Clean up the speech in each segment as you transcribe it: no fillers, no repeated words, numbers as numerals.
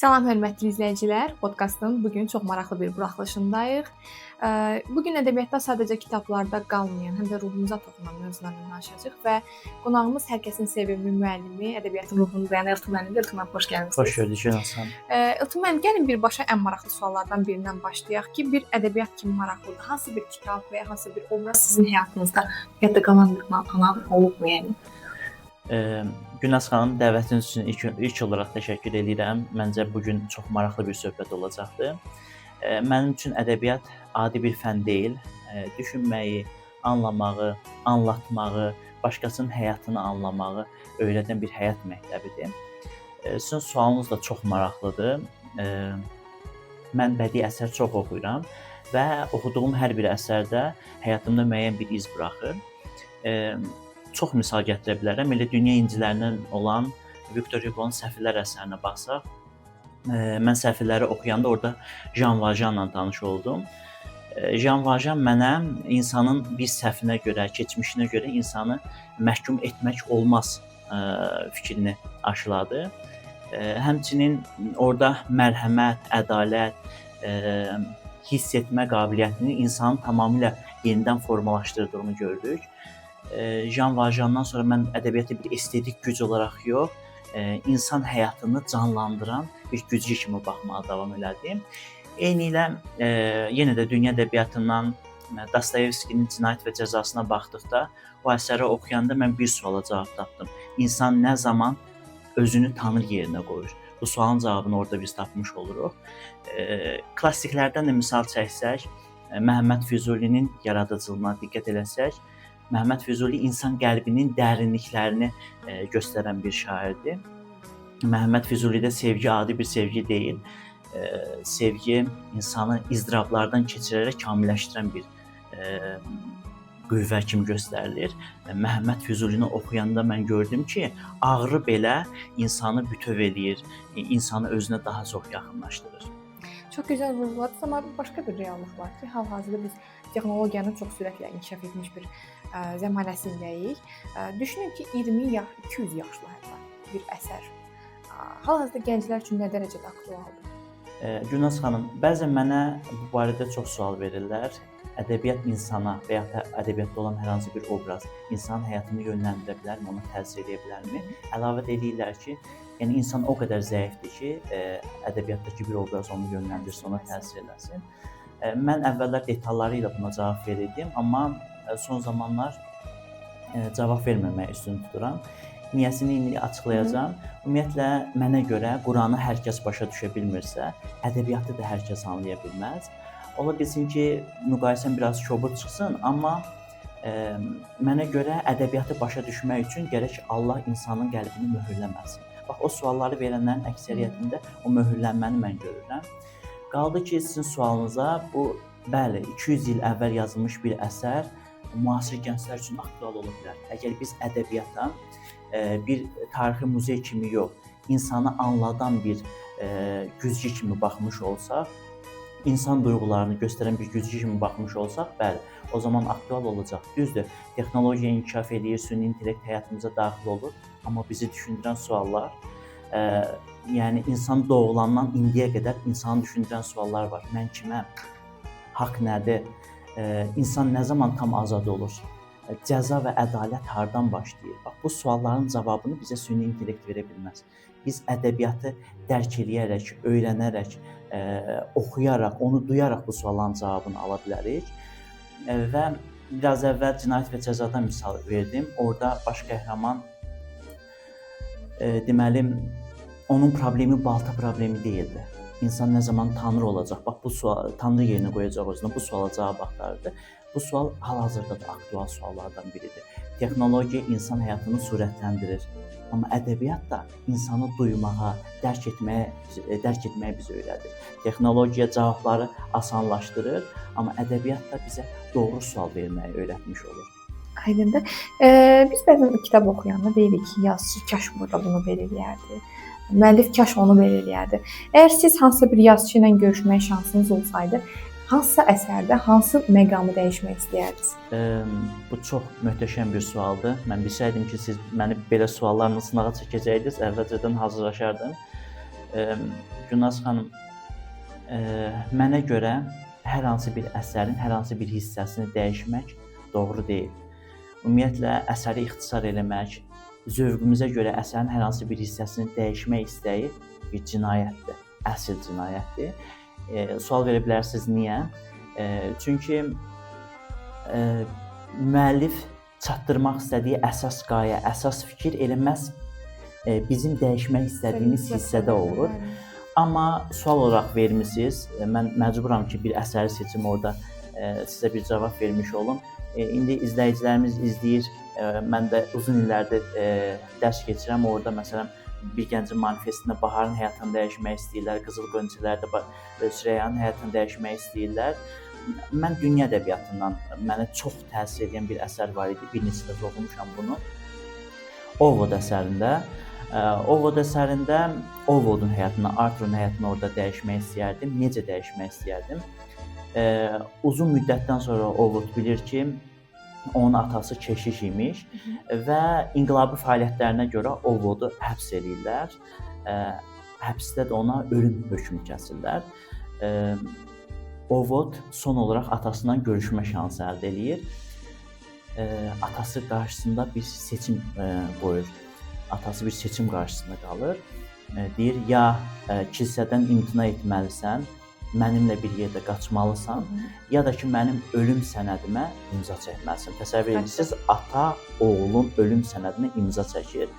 Salam hörmətli izləyicilər, podkastın bugün çox maraqlı bir buraxılışındayıq. Bugün ədəbiyyatda sadəcə kitablarda qalmayan, həm də ruhumuza toxunan mövzulardan danışacağıq və qonağımız hər kəsin sevimli müəllimi, ədəbiyyatın ruhunu duyan Elton müəllimdir. Elton müəllim, xoş gəlmisiniz. Xoş gördük, Hasan. Elton müəllim, gəlin birbaşa ən maraqlı suallardan birindən başlayaq ki, bir ədəbiyyat kimi maraqlıdır. Hansı bir kitab və ya hansı bir obraz sizin həyatınızda yadda qalan olubmu yəni? Günəş xanım, dəvətiniz üçün ilk olaraq təşəkkür edirəm. Məncə bugün çox maraqlı bir söhbət olacaqdır. Mənim üçün ədəbiyyat adi bir fən deyil. Düşünməyi, anlamağı, anlatmağı, başqasının həyatını anlamağı öyrədən bir həyat məktəbidir. Sizin sualınız da çox maraqlıdır. Mən bədii əsər çox oxuyuram və oxuduğum hər bir əsərdə həyatımda müəyyən bir iz buraxır. Çox misal gətirə bilərəm. Elə dünya incilərindən olan Victor Hugo'nun Səfirlər əsərinə baxsaq, mən Səfirləri oxuyanda orada Jean Valjeanla tanış oldum. Jean Valjean mənə insanın bir səhvinə görə, keçmişinə görə insanı məhkum etmək olmaz fikrini aşıladı. Həmçinin orada mərhəmət, ədalət, hiss etmə qabiliyyətini insanın tamamilə yenidən formalaşdırdığını gördük. Jean Valjeandan sonra mən ədəbiyyata bir estetik güc olaraq yox, insan həyatını canlandıran bir gücü kimi baxmağa davam elədim. Eynilə yenə də dünya ədəbiyyatından Dostoyevskinin Cinayət və Cəzasına baxdıqda, o əsəri oxuyanda mən bir suala cavab tapdım. İnsan nə zaman özünü tanır yerinə qoyur? Bu sualın cavabını orada biz tapmış oluruq. Klassiklərdən də misal çəksək, Məhəmməd Füzulinin yaradıcılığına diqqət eləsək, Məhəmməd Füzuli insan qəlbinin dərinliklərini göstərən bir şairdir. Məhəmməd Füzulidə sevgi adi bir sevgi deyil. Sevgi insanı izdirablardan keçirərək kamilləşdirən bir qüvvə kimi göstərilir. Məhəmməd Füzulini oxuyanda mən gördüm ki, ağrı belə insanı bütöv eləyir, insanı özünə daha çox yaxınlaşdırır. Çox gözəl vurğuladınız, amma başqa bir reallıq var ki, hal-hazırda biz texnologiyanın çox sürətlə inkişaf etmiş bir zəmanəsindəyik. Düşünün ki, 20 yaş, 200 yaşlı hətta bir əsər hal-hazırda gənclər üçün nə dərəcədə aktualdır? Günəş xanım, bəzən mənə bu barədə çox sual verirlər. Ədəbiyyat insana və ya da ədəbiyyatda olan hər hansı bir obraz insanın həyatını yönləndirə bilərmi, ona təsir edə bilərmi? Əlavə edirlər ki, yəni insan o qədər zəifdir ki, ədəbiyyatdakı bir obraz onu yönləndirsin, ona təsir eləsin. Mən əvvəllər detalları ilə buna cavab verirdim, amma son zamanlar cavab verməməyə üstün tuturam. Niyəsini indi açıqlayacağam. Ümumiyyətlə, mənə görə Quranı hər kəs başa düşə bilmirsə, ədəbiyyatı da hər kəs anlaya bilməz. Ola bilsin ki, müqayisəm biraz kobud çıxsın, amma mənə görə ədəbiyyatı başa düşmək üçün gərək Allah insanın qəlbini möhürləməsin. Bax, o sualları verənlərin əksəriyyətində o möhürlənməni mən görürəm. Qaldı ki, sizin sualınıza bu, bəli, 200 il əvvəl yazılmış bir əsər müasir gənclər üçün aktual ola bilər. Əgər biz ədəbiyyata bir tarixi muzey kimi yox, insanı anladan bir güzgü kimi baxmış olsaq, insan duyğularını göstərən bir güzgü kimi baxmış olsaq, bəli, o zaman aktual olacaq. Düzdür, texnologiya inkişaf edir, süni intellekt həyatımıza daxil olur, amma bizi düşündürən suallar, yəni insan doğulandan indiyə qədər insanı düşündürən suallar var. Mən kiməm? Haqq nədir? İnsan nə zaman tam azad olur? Cəza və ədalət hardan başlayır? Bax, bu sualların cavabını bizə süni intellekt verə bilməz. Biz ədəbiyyatı dərk eləyərək, öyrənərək, oxuyaraq, onu duyaraq bu sualların cavabını ala bilərik. Və biraz əvvəl Cinayət və Cəzadan misal verdim. Orada baş qəhrəman deməli, onun problemi balta problemi deyildi. İnsan nə zaman tanrı olacaq? Bax, bu sual, tanrı yerinə qoyacaq özünə, bu suala cavab axtarırdı. Bu sual hal-hazırda da aktual suallardan biridir. Texnologiya insan həyatını sürətləndirir. Amma ədəbiyyat da insanı duymağa, dərk etməyə bizi öyrədir. Texnologiya cavabları asanlaşdırır, amma ədəbiyyat da bizə doğru sual verməyi öyrətmiş olur. Aydındır. Biz bəzən kitab oxuyanda deyirik ki, yazıçı kaş burada bunu belə eləyərdi. Müəllif kaş onu belə eləyərdi. Əgər siz hansısa bir yazıçı ilə görüşmək şansınız olsaydı, hansısa əsərdə hansı məqamı dəyişmək istəyərdiniz? Bu çox möhtəşəm bir sualdır. Mən bilsəydim ki, siz məni belə suallarla sınağa çəkəcəydiniz, əvvəlcədən hazırlaşardım. Gülnaz xanım, mənə görə hər hansı bir əsərin hər hansı bir hissəsini dəyişmək doğru deyil. Ümumiyyətlə əsəri ixtisar eləmək, zövqümüzə görə əsərin hər hansı bir hissəsini dəyişmək istəyi bir cinayətdir, əsl cinayətdir. Sual verə bilərsiniz niyə? Çünki müəllif çatdırmaq istədiyi əsas qayə, əsas fikir elə məhz bizim dəyişmək istədiyimiz hissədə olur. Amma sual olaraq vermisiniz, mən məcburam ki, bir əsəri seçim orada sizə bir cavab vermiş olum. İndi izləyicilərimiz izləyir, mən də uzun illərdir dərs keçirəm, orada məsələn bir gəncin manifestində Baharın həyatını dəyişmək istəyirlər, Qızıl Qönçələrdə Süreyyanın həyatını dəyişmək istəyirlər. Mən dünya ədəbiyyatından mənə çox təsir edən bir əsər var idi, bir neçə dəfə oxumuşam bunu. Ovod əsərində. Ovod əsərində Ovodun həyatını, Arturun həyatını orada dəyişmək istəyərdim. Necə dəyişmək istəyərdim? Uzun müddətdən sonra Ovod bilir ki, onun atası keşiş imiş və inqilabi fəaliyyətlərinə görə Ovodu həbs edirlər. Həbsdə də ona ölüm hökmü kəsirlər. Ovod son olaraq atasından görüşmə şansı əldə edir. Atası qarşısında bir seçim qoyur. Atası bir seçim qarşısında qalır. Deyir, ya kilsədən imtina etməlisən, mənimlə bir yerdə qaçmalısan, ya da ki, mənim ölüm sənədimə imza çəkməlisən. Təsəvvür edirsiniz, ata oğlun ölüm sənədinə imza çəkir.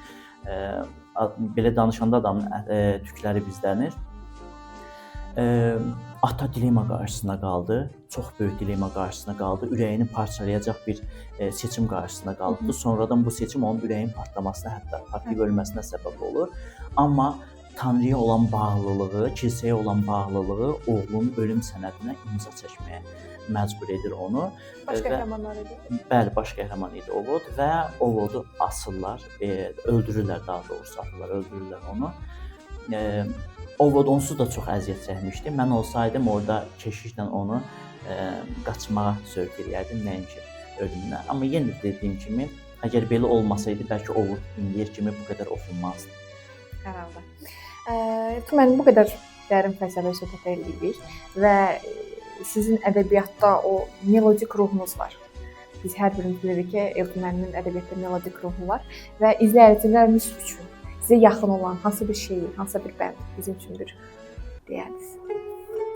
Belə danışanda adamın tükləri bizlənir. Ata dilema qarşısına qaldı, çox böyük dilema qarşısına qaldı, ürəyini parçalayacaq bir seçim qarşısına qaldı. Sonradan bu seçim onun ürəyin partlamasına, hətta partlayıb ölməsinə səbəb olur. Amma Tanrıya olan bağlılığı, kilsəyə olan bağlılığı oğlunun ölüm sənədinə imza çəkməyə məcbur edir onu. Baş qəhrəmanlar idi. Bəli, baş qəhrəman idi Ovod və Ovodu asırlar, öldürürlər daha doğrusu, atırlar, öldürürlər onu. Ovod onsuz da çox əziyyət çəkmişdi. Mən olsaydım orada keşişlə onu qaçmağa sövq edərdim, nəinki ölümdən. Amma yenə dediyim kimi, əgər belə olmasaydı, bəlkə Ovod indiyə kimi bu qədər oxunmazdı. Hər halda. Mən bu qədər dərin fəlsəfi söhbət edirik və sizin ədəbiyyatda o melodik ruhunuz var. Biz hər birimiz bilirik ki, Elton müəllimin ədəbiyyatda melodik ruhu var və izləyicilərimiz üçün sizə yaxın olan hansı bir şeir, hansı bir bənd bizim üçün bir deyərdiniz?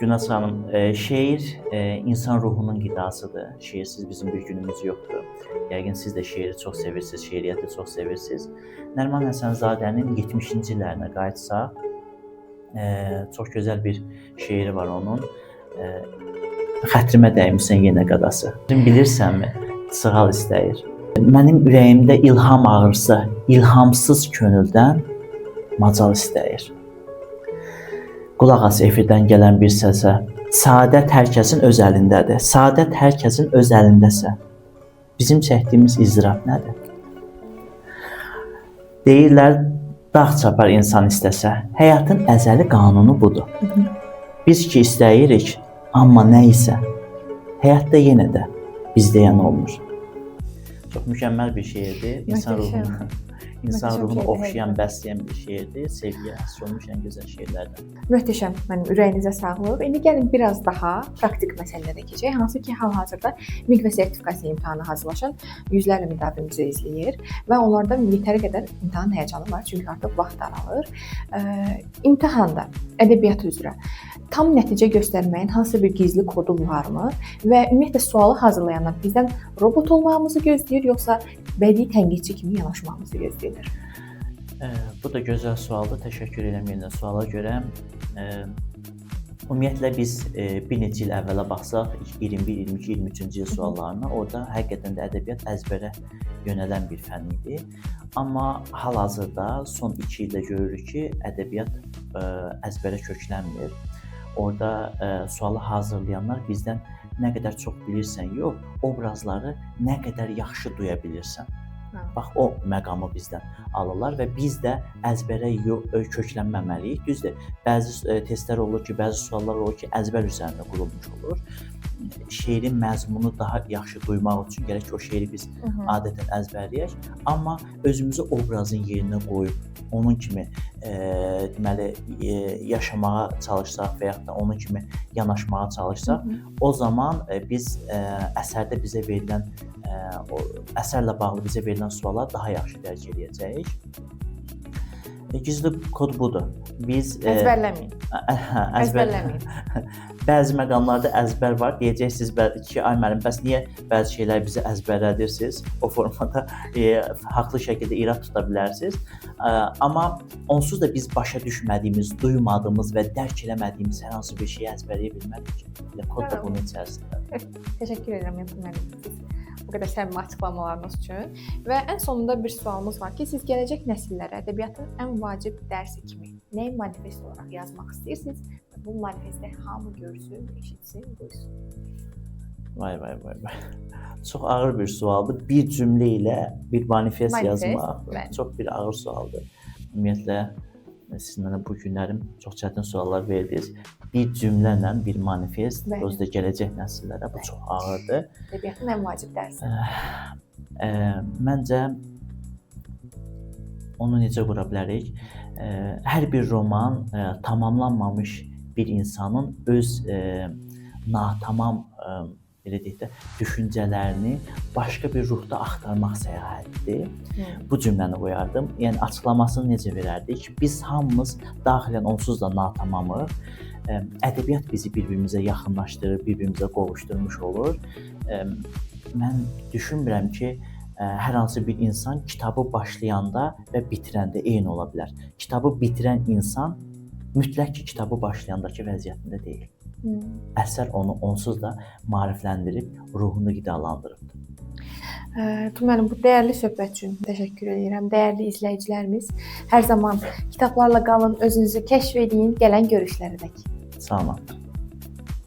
Gülnaz xanım, şeir insan ruhunun qidasıdır. Şeirsiz bizim bir günümüz yoxdur. Yəqin siz də şeiri çox sevirsiniz, şeiriyyatı çox sevirsiniz. Nəriman Həsənzadənin 70-ci illərinə qayıtsaq, çox gözəl bir şeiri var onun. Xətrimə dəymisən yenə qadası. Bilirsənmi, sığal istəyir. Mənim ürəyimdə ilham ağırsa, ilhamsız könüldən macal istəyir. Qulaq as efirdən gələn bir səsə. Saadət hər kəsin öz əlindədir. Saadət hər kəsin öz əlindəsə. Bizim çəkdiyimiz izdırab nədir? Deyirlər, dağ çapar insan istəsə. Həyatın əzəli qanunu budur. Biz ki istəyirik, amma nə isə. Həyatda yenə də biz deyən olmur. Çox mükəmməl bir şeirdir. İnsan ruhunu oxşayan, bəsləyən bir şeirdir. Sevgiyə həsr olmuş ən gözəl şeirlərdən. Möhtəşəm. Mənim ürəyinizə sağlıq. İndi gəlin biraz daha praktik məsələlərə keçək. Hansı ki, hal-hazırda MİQ və sertifikasiya imtahanı hazırlaşan yüzlərlə müdavimimizi izləyir və onlarda yetəri qədər imtahan həyəcanı var, çünki artıq vaxt daralır. İmtahanda ədəbiyyat üzrə tam nəticə göstərməyin hansı bir gizli kodu varmı və ümumiyyətlə sualı hazırlayanlar bizdən robot olmağımızı gözləyir, yoxsa bədii tənqidçi kimi yanaşmağımızı gözləyir? Bu da gözəl sualdır. Təşəkkür edirəm yenə suala görə. Ümumiyyətlə biz bir neçə il əvvələ baxsaq, 21, 22, 23-cü il suallarına, orada həqiqətən də ədəbiyyat əzbərə yönələn bir fənn idi. Amma hal-hazırda son 2 ildə görürük ki, ədəbiyyat əzbərə köklənmir. Orada sualı hazırlayanlar bizdən nə qədər çox bilirsən yox, obrazları nə qədər yaxşı duya bilirsən. Bax, o məqamı bizdən alırlar və biz də əzbərə köklənməməliyik. Düzdür, bəzi testlər olur ki, bəzi suallar olur ki, əzbər üzərində qurulmuş olur. şeirin məzmununu daha yaxşı duymaq üçün gərək ki, o şeiri biz adətən əzbərləyək, amma özümüzü obrazın yerinə qoyub onun kimi deməli yaşamağa çalışsaq və yaxud da onun kimi yanaşmağa çalışsaq, o zaman biz əsərdə bizə verilən o əsərlə bağlı bizə verilən sualları daha yaxşı dərk edəcəyik. Gizli kod budur. Biz Əzbərləməyin. Əzbərləməyin. Bəzi məqamlarda əzbər var. Deyəcəksiniz ki, ay müəllim, bəs niyə bəzi şeyləri bizə əzbərlədirsiniz? O formada haqlı şəkildə irad tuta bilərsiniz. Amma onsuz da biz başa düşmədiyimiz, duymadığımız və dərk eləmədiyimiz hər hansı bir şeyi əzbərləyə bilmərik ki. Kod da bunun içərisindədir. Təşəkkür edirəm müəllim. Bu qədər səmimi açıqlamalarınız üçün. Və ən sonunda bir sualımız var ki, siz gələcək nəsillərə ədəbiyyatın ən vacib dərsi kimi nəyi manifest olaraq yazmaq istəyirsiniz? Və bu manifestdə hamı görsün, eşitsin, duysun. Vay. Çox ağır bir sualdır. Bir cümlə ilə bir manifest yazmaq çox bir ağır sualdır. Ümumiyyətlə, siz mənə bu günlərim çox çətin suallar verdiniz. Bir cümlə ilə bir manifest, özdə gələcək nəsillərə bu çox ağırdır. Ədəbiyyatın ən vacib dərsi. Məncə onu necə qura bilərik? Hər bir roman tamamlanmamış bir insanın öz natamam belə deyək də düşüncələrini başqa bir ruhda axtarmaq səyahətidir. Bu cümləni qoyardım. Yəni açıqlamasını necə verərdik? Biz hamımız daxilən onsuz da natamamıq. Ədəbiyyat bizi bir-birimizə yaxınlaşdırır, bir-birimizə qovuşdurmuş olur. Mən düşünmürəm ki, hər hansı bir insan kitabı başlayanda və bitirəndə eyni ola bilər. Kitabı bitirən insan mütləq ki, kitabı başlayandakı vəziyyətində deyil. Əsər onu onsuz da maarifləndirib, ruhunu qidalandırıb. Müəllim, bu dəyərli söhbət üçün təşəkkür edirəm. Dəyərli izləyicilərimiz, hər zaman kitablarla qalın, özünüzü kəşf edin, gələn görüşlərədək. Sağ olun.